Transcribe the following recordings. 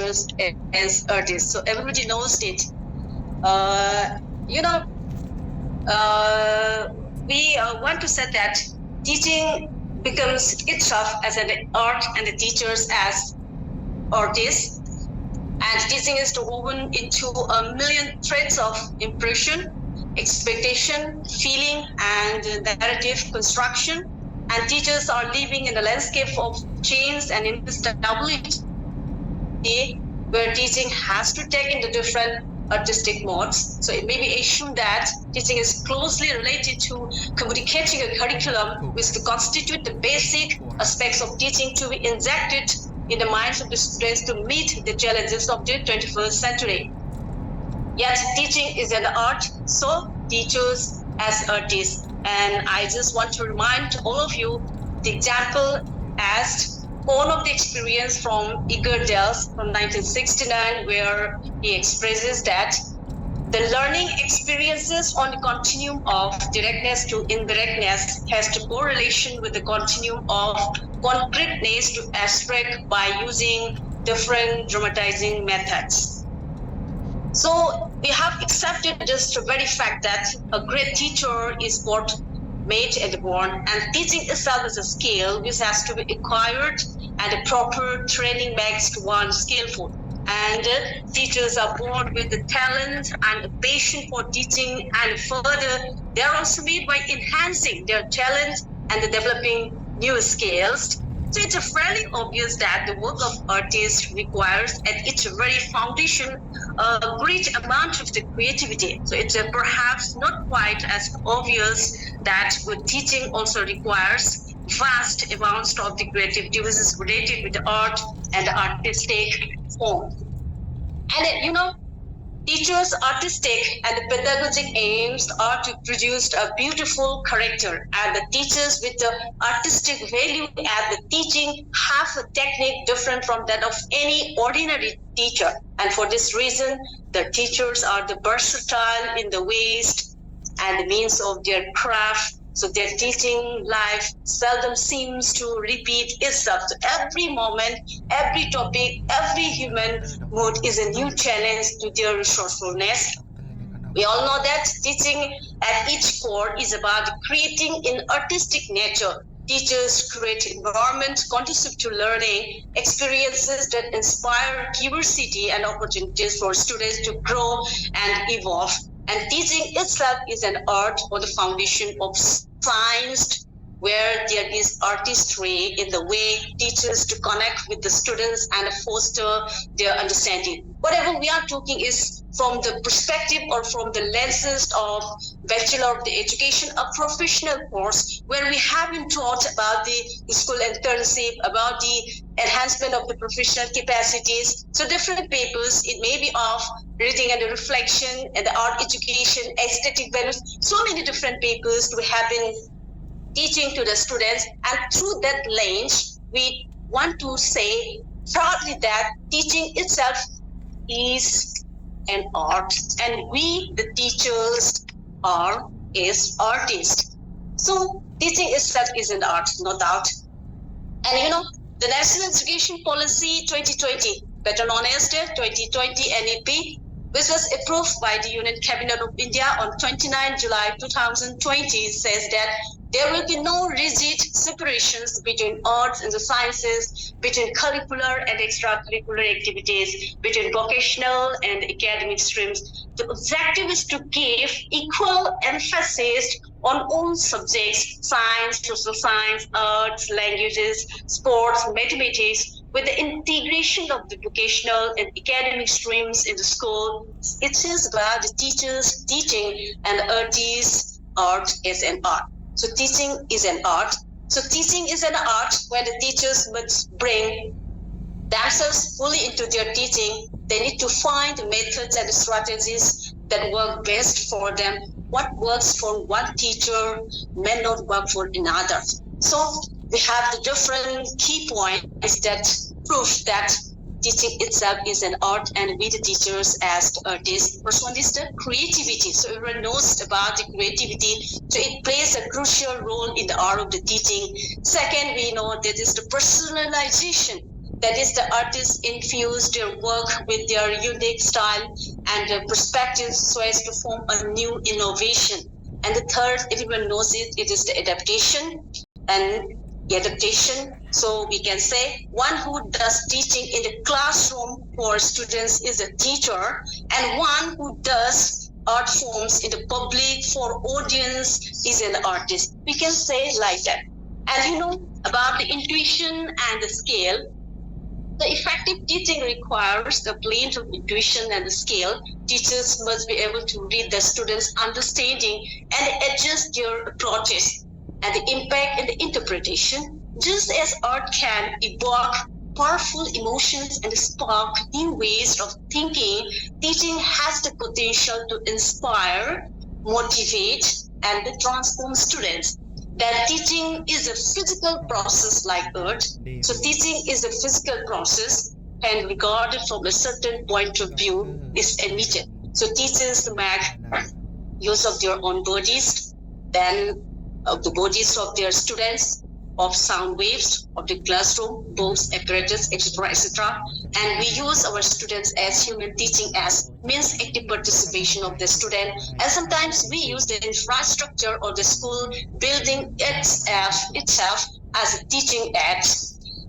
as artists. So everybody knows it. We want to say that teaching becomes itself as an art and the teachers as artists. And teaching is woven into a million threads of impression, expectation, feeling, and narrative construction. And teachers are living in a landscape of change and instability, where teaching has to take in the different artistic modes. So it may be assumed that teaching is closely related to communicating a curriculum which to constitute the basic aspects of teaching to be injected in the minds of the students to meet the challenges of the 21st century. Yet teaching is an art, so teachers as artists. And I just want to remind all of you the example as one of the experience from Igor Dels from 1969, where he expresses that the learning experiences on the continuum of directness to indirectness has to correlation with the continuum of concreteness to abstract by using different dramatizing methods. So we have accepted just the very fact that a great teacher is both made and born, and teaching itself is a skill which has to be acquired, and a proper training makes one skillful. And teachers are born with the talent and the passion for teaching, and further they are also made by enhancing their talent and developing new skills. So it's fairly obvious that the work of artists requires at its very foundation a great amount of the creativity. So it's perhaps not quite as obvious that good teaching also requires vast amounts of the creativity which is related with the art and the artistic form. And teachers' artistic and pedagogic aims are to produce a beautiful character, and the teachers with the artistic value at the teaching have a technique different from that of any ordinary teacher. And for this reason, the teachers are the versatile in the ways and the means of their craft. So their teaching life seldom seems to repeat itself. So every moment, every topic, every human mood is a new challenge to their resourcefulness. We all know that teaching at its core is about creating an artistic nature. Teachers create environment conducive to learning, experiences that inspire curiosity and opportunities for students to grow and evolve. And teaching itself is an art or the foundation of science, where there is artistry in the way teachers to connect with the students and foster their understanding. Whatever we are talking is from the perspective or from the lenses of Bachelor of the Education, a professional course where we have been taught about the school internship, about the enhancement of the professional capacities. So different papers, it may be of reading and reflection and the art education, aesthetic values, so many different papers we have been teaching to the students. And through that lens, we want to say proudly that teaching itself is an art, and we, the teachers, are as artists. So teaching itself is an art, no doubt. And the National Education Policy 2020, better known as the 2020 NEP, which was approved by the Union Cabinet of India on 29 July 2020, says that there will be no rigid separations between arts and the sciences, between curricular and extracurricular activities, between vocational and academic streams. The objective is to give equal emphasis on all subjects: science, social science, arts, languages, sports, mathematics, with the integration of the vocational and academic streams in the school. It is about the teachers teaching and artists' art is an art. So teaching is an art. So teaching is an art when the teachers must bring themselves fully into their teaching. They need to find methods and strategies that work best for them. What works for one teacher may not work for another. So we have the different key points that prove that teaching itself is an art, and we the teachers as the artists. First one is the creativity. So everyone knows about the creativity. So it plays a crucial role in the art of the teaching. Second, we know that is the personalization. That is, the artists infuse their work with their unique style and their perspectives so as to form a new innovation. And the third, everyone knows it is the adaptation. And the adaptation, so we can say one who does teaching in the classroom for students is a teacher, and one who does art forms in the public for audience is an artist. We can say like that. And about the intuition and the scale, the effective teaching requires a blend of intuition and the scale. Teachers must be able to read the students' understanding and adjust their approaches and the impact and the interpretation. Just as art can evoke powerful emotions and spark new ways of thinking, teaching has the potential to inspire, motivate, and transform students. That teaching is a physical process like art. So teaching is a physical process, and regarded from a certain point of view is admitted. So teachers make use of their own bodies, then of the bodies of their students, of sound waves, of the classroom, books, apparatus, etc., etc. And we use our students as human teaching as means active participation of the student. And sometimes we use the infrastructure of the school building itself as a teaching aid.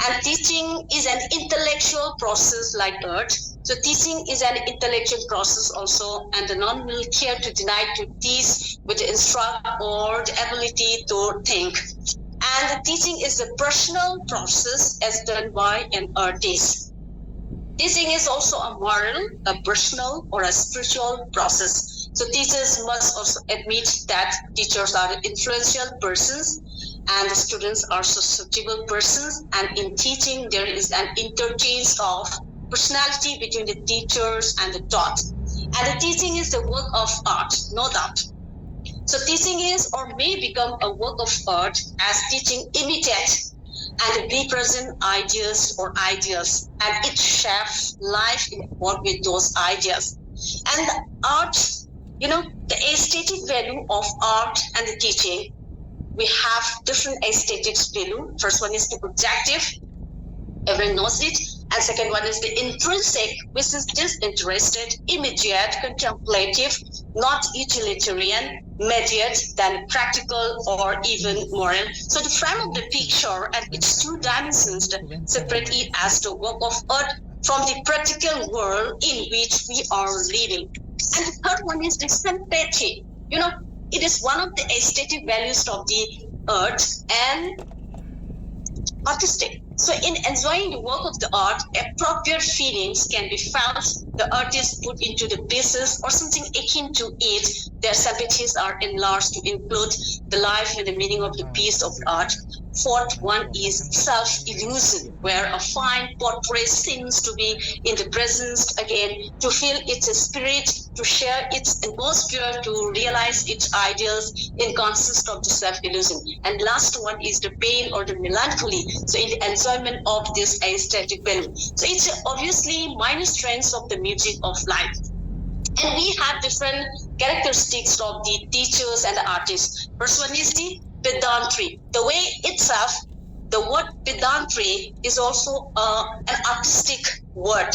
And teaching is an intellectual process like art. So teaching is an intellectual process also, and none will care to deny to teach with the instruct or the ability to think. And the teaching is a personal process as done by an artist. Teaching is also a moral, a personal, or a spiritual process. So teachers must also admit that teachers are influential persons and the students are susceptible persons. And in teaching, there is an interchange of personality between the teachers and the taught. And the teaching is the work of art, no doubt. So teaching is or may become a work of art as teaching imitates and represent ideas or ideals, and it shapes life in accord with those ideas. And the art, the aesthetic value of art and the teaching, we have different aesthetics value. First one is the objective, everyone knows it. And second one is the intrinsic, which is disinterested, immediate, contemplative, not utilitarian, mediate, then practical or even moral. So the frame of the picture and its two dimensions separate it as the work of art from the practical world in which we are living. And the third one is the synthetic. It is one of the aesthetic values of the art and artistic. So in enjoying the work of the art, appropriate feelings can be felt. The artist put into the pieces or something akin to it. Their sympathies are enlarged to include the life and the meaning of the piece of art. Fourth one is self-illusion, where a fine portrait seems to be in the presence again, to feel its spirit, to share its atmosphere, to realize its ideals in consist of the self-illusion. And last one is the pain or the melancholy. So in the enjoyment of this aesthetic value. So it's obviously minor strengths of the music of life. And we have different characteristics of the teachers and the artists. First one is the pedantry. The way itself, the word pedantry is also an artistic word.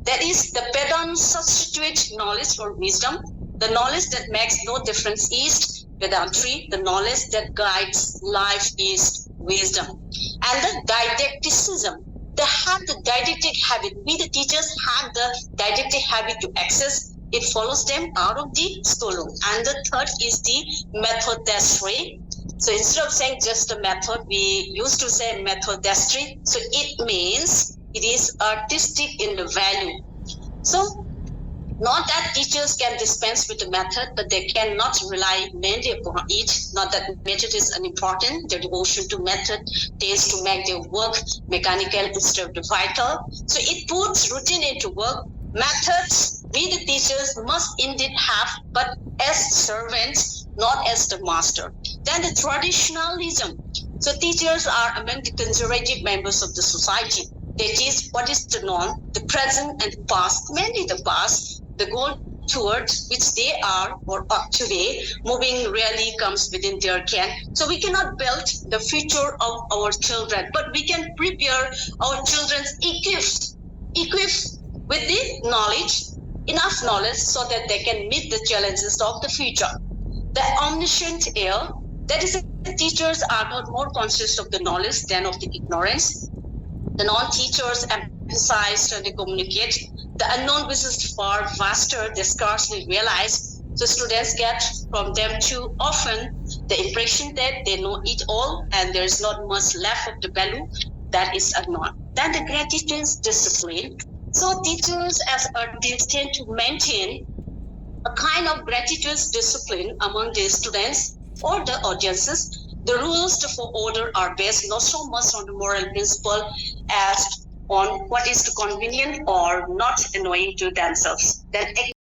That is, the pedant substitutes knowledge for wisdom. The knowledge that makes no difference is pedantry. The knowledge that guides life is wisdom. And the didacticism. They have the didactic habit. We, the teachers, have the didactic habit to access. It follows them out of the schoolroom. And the third is the methodistry. So instead of saying just a method, we used to say methodistry. So it means it is artistic in the value. So not that teachers can dispense with the method, but they cannot rely mainly upon it. Not that method is unimportant. Their devotion to method tends to make their work mechanical instead of vital. So it puts routine into work. Methods we the teachers must indeed have, but as servants, not as the master. Then the traditionalism. So teachers are among the conservative members of the society. They teach what is the norm, the present and the past, mainly the past. The goal towards which they are or are today moving really comes within their ken. So we cannot build the future of our children, but we can prepare our children equipped with the knowledge, enough knowledge so that they can meet the challenges of the future. The omniscient air, that is, the teachers are not more conscious of the knowledge than of the ignorance. The non-teachers emphasize and they communicate. The unknown which is far vaster, they scarcely realize. So students get from them too often the impression that they know it all and there is not much left of the value that is unknown. Then the gratuitous discipline. So teachers as adults tend to maintain a kind of gratuitous discipline among the students or the audiences. The rules for order are based not so much on the moral principle as on what is convenient or not annoying to themselves. Then